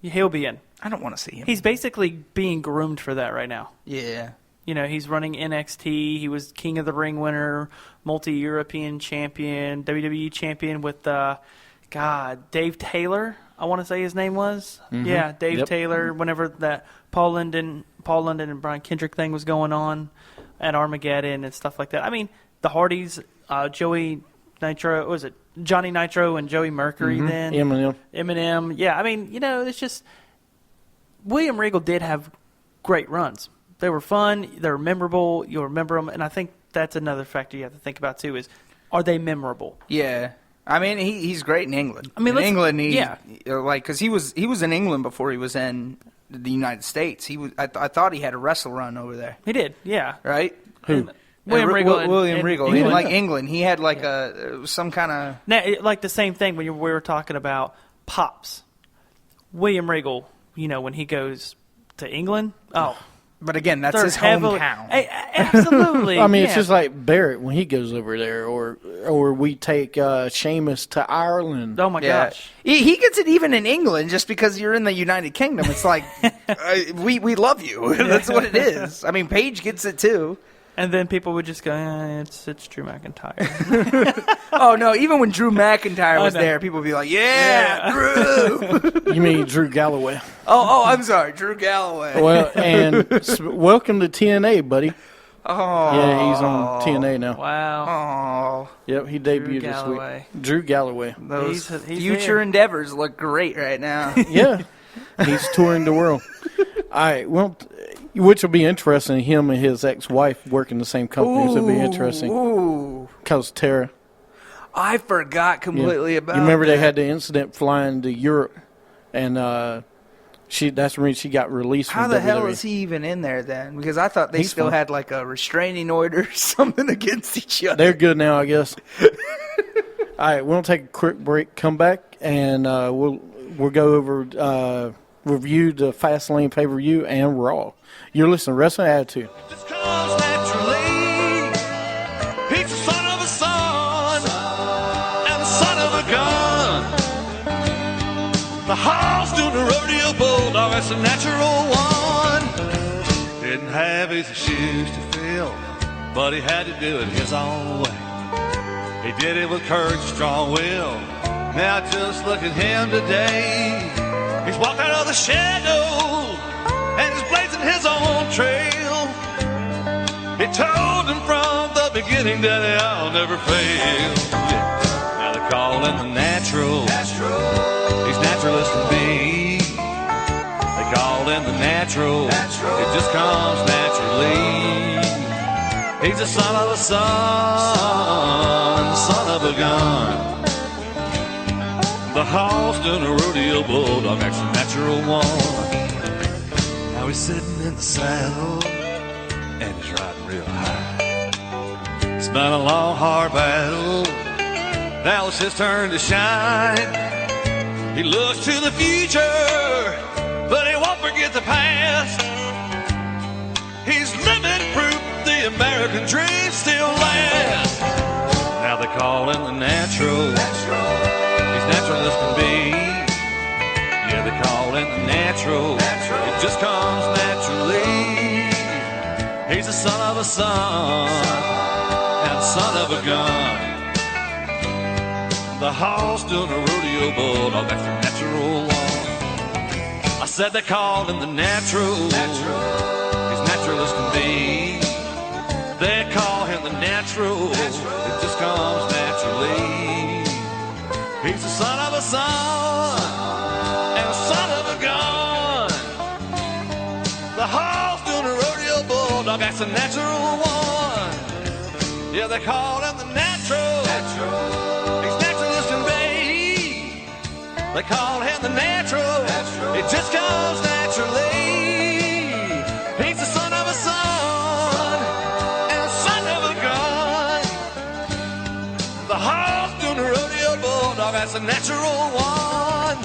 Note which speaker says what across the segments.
Speaker 1: He'll be in.
Speaker 2: I don't want to see him.
Speaker 1: He's basically being groomed for that right now.
Speaker 2: Yeah.
Speaker 1: You know, he's running NXT. He was King of the Ring winner, multi-European champion, WWE champion with, Dave Taylor, I want to say his name was.
Speaker 3: Mm-hmm.
Speaker 1: Yeah, Dave Taylor, whenever that Paul London and Brian Kendrick thing was going on at Armageddon and stuff like that. I mean, the Hardys, Joey Nitro, what was it? Johnny Nitro and Joey Mercury then. Eminem. Yeah, I mean, you know, it's just William Regal did have great runs. They were fun. They were memorable. You'll remember them. And I think that's another factor you have to think about, too, is are they memorable?
Speaker 2: Yeah. I mean, he's great in England.
Speaker 1: I mean,
Speaker 2: in England,
Speaker 1: because
Speaker 2: he was in England before he was in the United States. I thought he had a wrestle run over there.
Speaker 1: He did, yeah.
Speaker 2: Right?
Speaker 3: Who?
Speaker 1: William Regal.
Speaker 2: William Regal.
Speaker 1: England.
Speaker 2: In, like, England. He had, like, some kind of...
Speaker 1: Now, like the same thing when we were talking about Pops. William Regal, you know, when he goes to England,
Speaker 2: But again, that's his hometown.
Speaker 1: Absolutely.
Speaker 3: I mean, it's just like Barrett when he goes over there, or we take Sheamus to Ireland.
Speaker 1: Oh my gosh,
Speaker 2: he gets it even in England just because you're in the United Kingdom. It's like we love you. That's what it is. I mean, Paige gets it too.
Speaker 1: And then people would just go, it's Drew McIntyre.
Speaker 2: Oh, no, even when Drew McIntyre was there, people would be like, yeah. Drew.
Speaker 3: You mean Drew Galloway?
Speaker 2: Oh, I'm sorry, Drew Galloway.
Speaker 3: Well, and welcome to TNA, buddy.
Speaker 2: Oh.
Speaker 3: Yeah, he's on TNA now.
Speaker 1: Wow.
Speaker 2: Oh.
Speaker 3: Yep, he debuted this week. Drew Galloway.
Speaker 2: Those
Speaker 1: he's
Speaker 2: future
Speaker 1: there.
Speaker 2: endeavors look great right now.
Speaker 3: Yeah, he's touring the world. All right, well... Which will be interesting. Him and his ex-wife work in the same companies. It'll be interesting.
Speaker 2: Ooh.
Speaker 3: Because Tara.
Speaker 2: I forgot completely about
Speaker 3: You remember
Speaker 2: that.
Speaker 3: they had the incident flying to Europe, and that's when she got released from
Speaker 2: How the
Speaker 3: WWE.
Speaker 2: hell is he even in there then? Because I thought they
Speaker 3: He's
Speaker 2: still
Speaker 3: fine.
Speaker 2: had like a restraining order or something against each other.
Speaker 3: They're good now, I guess. All right, we'll take a quick break, come back, and we'll go over review the Fastlane pay-per-view and Raw. You're listening to Wrestling Attitude.
Speaker 4: Just comes naturally. He's the son of a son and the son of a gun. The horse doing the rodeo bulldog, that's a natural one. Didn't have his shoes to fill, but he had to do it his own way. He did it with courage, strong will. Now just look at him today. He's walked out of the shadow and he's blazing his own trail. He told him from the beginning that I'll never fail. Yeah. Now they call him the natural. He's natural as can be. They call him the natural. It just comes naturally. He's the son of a son, son of a gun. The horse doing a rodeo bulldog, that's a natural one. Now he's sitting in the saddle and he's riding real high. It's been a long, hard battle. Now it's his turn to shine. He looks to the future, but he won't forget the past. He's living proof the American dream still lasts. Now they call him the natural. He's natural as can be. Yeah, they call him the natural. It just comes naturally. He's the son of a son and son of a gun. The horse doing a rodeo bulldog, that's the natural one. I said they call him the natural. He's natural as can be. They call him the natural. It just comes naturally. He's the son of a son and a son of a gun. The horse doing a rodeo bulldog, that's a natural one. Yeah, they call him the natural. He's natural as can be. They call him the natural. It just comes naturally. He's the son of a son and a son of a gun. The horse doing a rodeo bulldog, that's a natural one.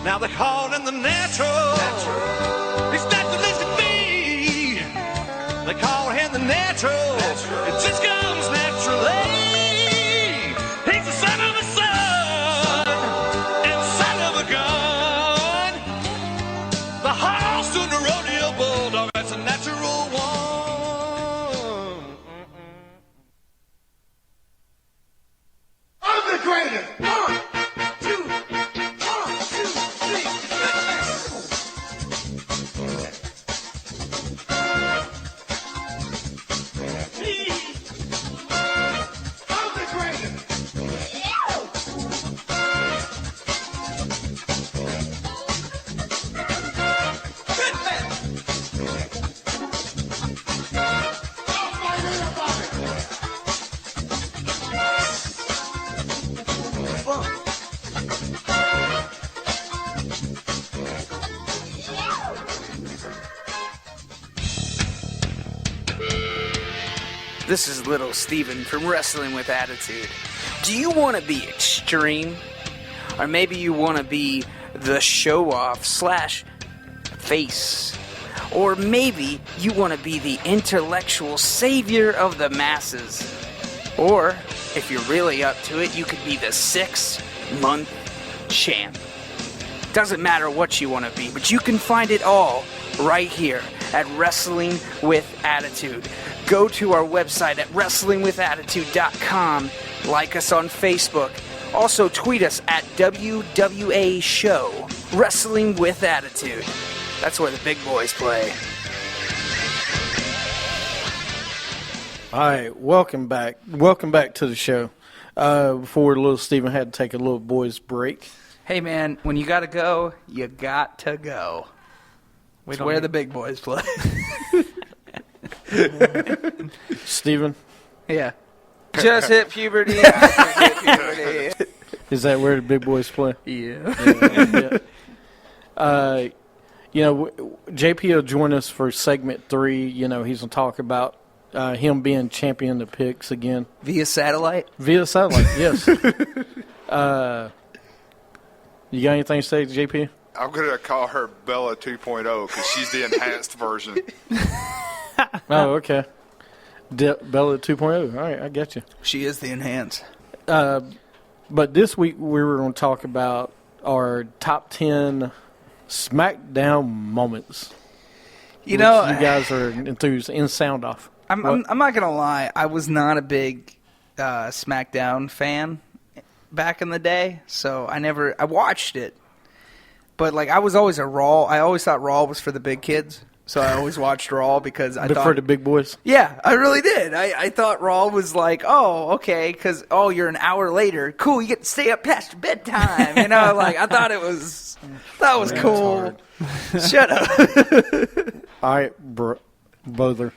Speaker 4: Now they call him the natural. He's natural as can be. They call him the natural. It just comes naturally. He's the son of a son and son of a gun.
Speaker 2: This is Little Steven from Wrestling with Attitude. Do you want to be extreme? Or maybe you want to be the show-off / face? Or maybe you want to be the intellectual savior of the masses? Or, if you're really up to it, you could be the 6-month champ. Doesn't matter what you want to be, but you can find it all right here at Wrestling with Attitude. Go to our website at wrestlingwithattitude.com. Like us on Facebook. Also tweet us at WWA Show. Wrestling with Attitude. That's where the big boys play.
Speaker 3: All right, welcome back. Welcome back to the show. Before little Steven had to take a little boys break.
Speaker 2: Hey man, when you gotta go, you got to go. It's where the big boys play.
Speaker 3: Steven,
Speaker 2: Yeah. Just hit puberty.
Speaker 3: is that where the big boys play?
Speaker 2: Yeah.
Speaker 3: Yeah. JP will join us for segment 3. He's going to talk about him being champion of picks again.
Speaker 2: Via satellite?
Speaker 3: Via satellite, yes. You got anything to say, JP?
Speaker 5: I'm going to call her Bella 2.0 because she's the enhanced version.
Speaker 3: Oh, okay. Bella 2.0. All right, I get you.
Speaker 2: She is the enhanced.
Speaker 3: But this week we were going to talk about our top 10 SmackDown moments.
Speaker 2: You know,
Speaker 3: you guys are enthused in sound off.
Speaker 2: I'm not gonna lie. I was not a big SmackDown fan back in the day, so I watched it, but like I was always a Raw. I always thought Raw was for the big kids, so I always watched Raw because I
Speaker 3: But
Speaker 2: thought
Speaker 3: for the big boys.
Speaker 2: Yeah, I really did. I thought Raw was like, oh, okay, because you're an hour later, cool. You get to stay up past your bedtime. Like I thought it was cool. Shut up.
Speaker 3: All right, Bother.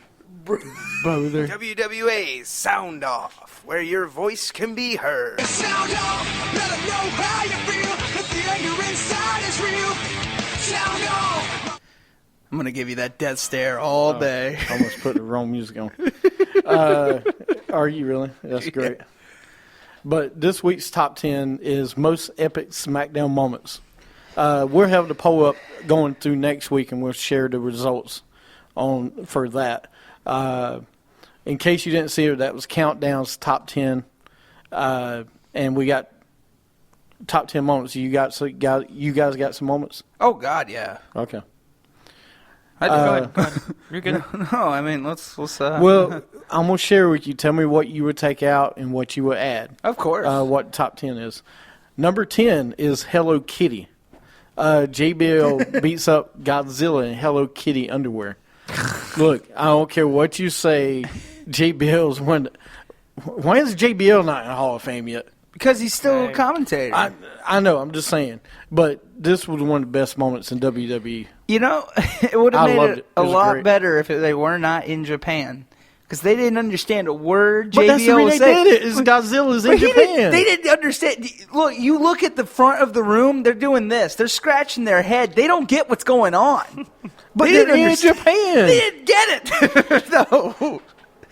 Speaker 2: WWA Sound Off, where your voice can be heard.
Speaker 6: Sound off, let 'em know how you feel, that the anger inside is real. Sound off.
Speaker 2: I'm going to give you that death stare all day.
Speaker 3: Almost put the wrong music on. Are you really? That's great. But this week's top 10 is most epic SmackDown moments. We'll have the poll up going through next week, and we'll share the results for that. In case you didn't see it, that was Countdown's top 10, and we got top 10 moments. You guys got some moments?
Speaker 2: Oh, God, yeah.
Speaker 3: Okay.
Speaker 1: Go ahead. You're good.
Speaker 2: No, I mean, let's
Speaker 3: Well, I'm going to share with you. Tell me what you would take out and what you would add.
Speaker 2: Of course.
Speaker 3: What top 10 is. Number 10 is Hello Kitty. JBL beats up Godzilla in Hello Kitty underwear. Look, I don't care what you say. JBL's one. Why is JBL not in the Hall of Fame yet?
Speaker 2: Because he's still a commentator.
Speaker 3: I know. I'm just saying. But this was one of the best moments in WWE.
Speaker 2: It would have
Speaker 3: I
Speaker 2: made
Speaker 3: loved
Speaker 2: it
Speaker 3: it.
Speaker 2: a
Speaker 3: It was
Speaker 2: lot
Speaker 3: great.
Speaker 2: better if they were not in Japan. Because they didn't understand a word
Speaker 3: But that's the
Speaker 2: JBL
Speaker 3: reason
Speaker 2: was
Speaker 3: they
Speaker 2: saying.
Speaker 3: did it. Is Godzilla's in
Speaker 2: But
Speaker 3: Japan.
Speaker 2: they didn't understand. Look, you look at the front of the room. They're doing this. They're scratching their head. They don't get what's going on.
Speaker 3: But
Speaker 2: They
Speaker 3: they're
Speaker 2: didn't
Speaker 3: in
Speaker 2: understand-
Speaker 3: Japan.
Speaker 2: They didn't get it. No.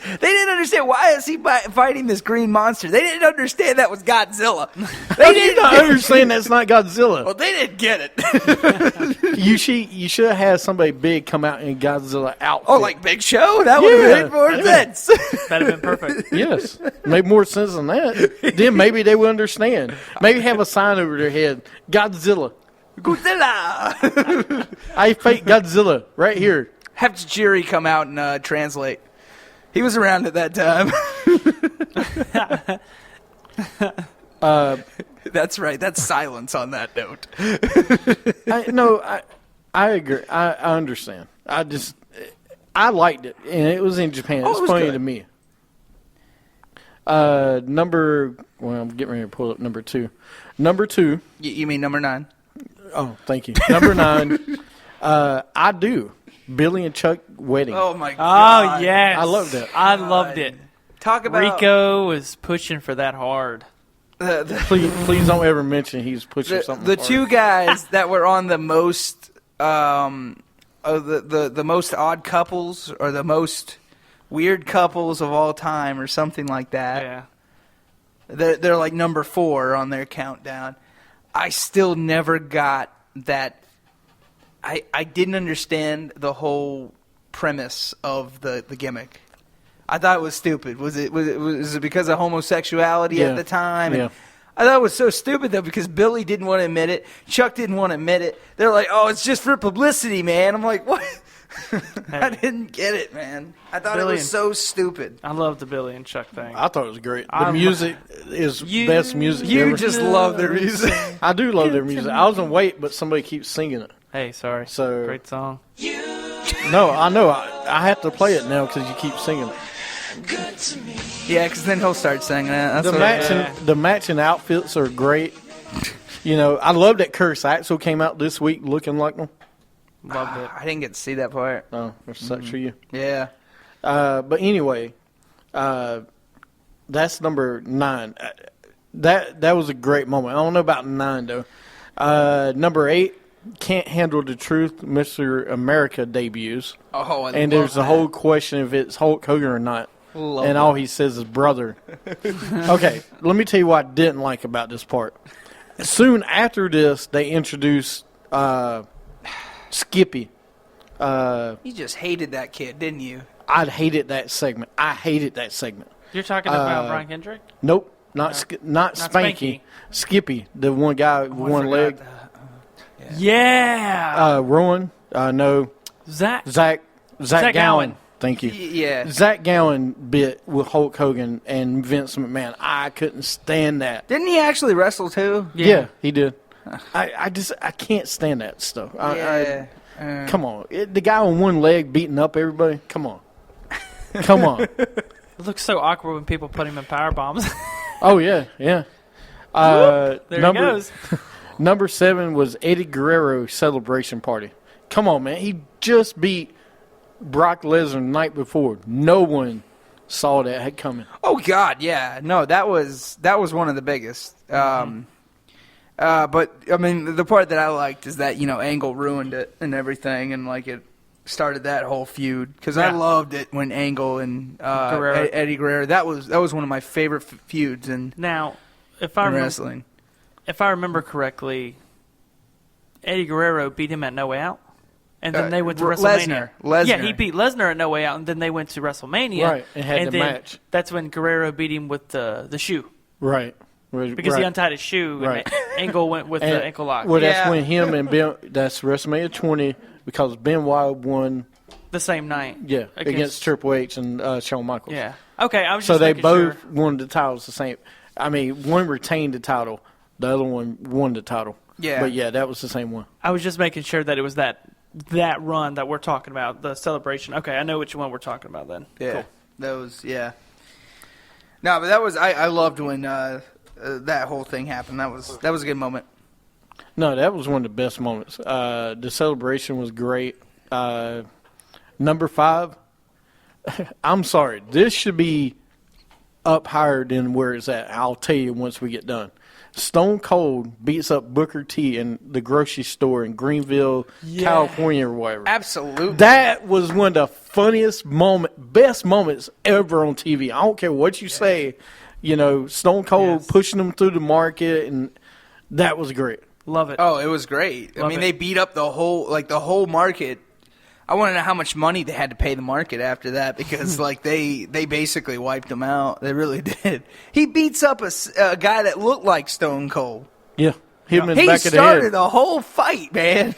Speaker 2: They didn't understand why is he fighting this green monster. They didn't understand that was Godzilla. They
Speaker 3: How do you not understand that's not Godzilla?
Speaker 2: Well, they didn't get it.
Speaker 3: You should have had somebody big come out in Godzilla outfit.
Speaker 2: Oh, like Big Show? That would have made more sense.
Speaker 1: That'd have been perfect.
Speaker 3: Yes. Made more sense than that. Then maybe they would understand. Maybe have a sign over their head. Godzilla.
Speaker 2: Godzilla.
Speaker 3: I fight Godzilla right here.
Speaker 2: Have Tajiri come out and translate. He was around at that time. That's right. That's silence on that note.
Speaker 3: I agree. I understand. I liked it, and it was in Japan.
Speaker 2: Oh,
Speaker 3: It's
Speaker 2: it was
Speaker 3: funny
Speaker 2: good.
Speaker 3: to me. I'm getting ready to pull up number 2. Number 2.
Speaker 2: You mean number 9?
Speaker 3: Oh, thank you. Number 9. I do. Billy and Chuck wedding.
Speaker 2: Oh, my God.
Speaker 1: Oh, yes.
Speaker 3: I loved it.
Speaker 1: I loved it.
Speaker 2: Talk about
Speaker 1: Rico was pushing for that hard.
Speaker 3: Please don't ever mention he's pushing something.
Speaker 2: the
Speaker 3: hard.
Speaker 2: two guys that were on the most the most odd couples or the most weird couples of all time or something like that.
Speaker 1: Yeah.
Speaker 2: They're like number 4 on their countdown. I still never got that. I didn't understand the whole premise of the gimmick. I thought it was stupid. Was it because of homosexuality
Speaker 3: Yeah.
Speaker 2: at the time?
Speaker 3: Yeah.
Speaker 2: And I thought it was so stupid though because Billy didn't want to admit it. Chuck didn't want to admit it. They're like, "Oh, it's just for publicity, man." I'm like, "What?" I didn't get it, man. I thought
Speaker 1: Billy
Speaker 2: it was
Speaker 1: and-
Speaker 2: so stupid.
Speaker 1: I love the Billy and Chuck thing.
Speaker 3: I thought it was great. The
Speaker 1: I'm-
Speaker 3: music is best music
Speaker 2: You
Speaker 3: ever.
Speaker 2: just love their music.
Speaker 3: I do love their music. I was in wait, but somebody keeps singing it.
Speaker 1: Hey, sorry.
Speaker 3: So-
Speaker 1: Great song.
Speaker 3: No, I know. I have to play it now because you keep singing it.
Speaker 2: Yeah, because then he'll start singing it. That's
Speaker 3: The
Speaker 2: what
Speaker 3: the matching outfits are great. You know, I love that Curtis Axel came out this week looking like them.
Speaker 1: Loved it.
Speaker 2: I didn't get to see that part.
Speaker 3: Oh, that sucks for you.
Speaker 2: Yeah.
Speaker 3: But anyway, that's number 9. That was a great moment. I don't know about 9 though. Number 8, Can't Handle the Truth. Mr. America debuts,
Speaker 2: Oh, I
Speaker 3: and
Speaker 2: love
Speaker 3: there's a
Speaker 2: that.
Speaker 3: whole question if it's Hulk Hogan or not.
Speaker 2: Love
Speaker 3: And
Speaker 2: that.
Speaker 3: all he says is brother. Okay, let me tell you what I didn't like about this part. Soon after this, they introduced Skippy.
Speaker 2: You just hated that kid, didn't you?
Speaker 3: I hated that segment. I hated that segment.
Speaker 1: You're talking about Brian Kendrick?
Speaker 3: Nope, not Spanky. Skippy, the one guy with one leg.
Speaker 1: Yeah.
Speaker 3: Rowan. No,
Speaker 1: Zach.
Speaker 3: Zach
Speaker 1: Zach
Speaker 3: Gowen.
Speaker 1: Gowen.
Speaker 3: Thank you.
Speaker 2: Yeah.
Speaker 3: Zach Gowen bit with Hulk Hogan and Vince McMahon. I couldn't stand that.
Speaker 2: Didn't he actually wrestle too?
Speaker 3: Yeah, he did. I can't stand that stuff.
Speaker 2: Yeah.
Speaker 3: Come on. The guy on one leg beating up everybody? Come on. Come on.
Speaker 1: It looks so awkward when people put him in power bombs.
Speaker 3: Oh, yeah, yeah.
Speaker 1: There he
Speaker 3: number,
Speaker 1: goes.
Speaker 3: Number 7 was Eddie Guerrero celebration party. Come on, man. He just beat Brock Lesnar the night before. No one saw that coming.
Speaker 2: Oh God, yeah. No, that was one of the biggest. But I mean, the part that I liked is that Angle ruined it and everything, and like it started that whole feud because I
Speaker 1: Yeah.
Speaker 2: loved it when Angle and
Speaker 1: Guerrero.
Speaker 2: Eddie Guerrero. That was one of my favorite feuds in
Speaker 1: Now, if I
Speaker 2: wrestling.
Speaker 1: if I remember correctly, Eddie Guerrero beat him at No Way Out, and then they went to WrestleMania.
Speaker 2: Lesnar.
Speaker 1: Yeah, he beat Lesnar at No Way Out, and then they went to WrestleMania.
Speaker 3: Right, and had the
Speaker 1: then
Speaker 3: match.
Speaker 1: That's when Guerrero beat him with the shoe
Speaker 3: Right.
Speaker 1: because he untied his shoe,
Speaker 3: Right.
Speaker 1: and Angle went with the ankle lock.
Speaker 3: Well, that's
Speaker 2: Yeah.
Speaker 3: when him and Ben, that's WrestleMania 20, because Benoit won,
Speaker 1: The same night.
Speaker 3: against Triple H and Shawn Michaels.
Speaker 1: Yeah. Okay, I was
Speaker 3: So
Speaker 1: just
Speaker 3: they
Speaker 1: making
Speaker 3: both
Speaker 1: sure.
Speaker 3: won the titles the same. I mean, one retained the title, the other one won the title.
Speaker 2: Yeah.
Speaker 3: But yeah, that was the same one.
Speaker 1: I was just making sure that it was that run that we're talking about, the celebration. Okay, I know which one we're talking about then.
Speaker 2: Yeah,
Speaker 1: Cool.
Speaker 2: those. Yeah. No, but that was I loved when that whole thing happened. That was a good moment.
Speaker 3: No, that was one of the best moments. The celebration was great. Number 5, I'm sorry, this should be up higher than where it's at. I'll tell you once we get done. Stone Cold beats up Booker T in the grocery store in Greenville, California, or whatever.
Speaker 2: Absolutely.
Speaker 3: That was one of the funniest best moments ever on TV. I don't care what you say. Stone Cold
Speaker 1: Yes.
Speaker 3: pushing them through the market, and that was great.
Speaker 1: Love it.
Speaker 2: Oh, it was great. I
Speaker 1: Love
Speaker 2: mean,
Speaker 1: it.
Speaker 2: they beat up the whole market. I want to know how much money they had to pay the market after that because they basically wiped them out. They really did. He beats up a guy that looked like Stone Cold.
Speaker 3: Yeah, hit him in the
Speaker 2: He
Speaker 3: back of the
Speaker 2: started
Speaker 3: head.
Speaker 2: the whole fight, man.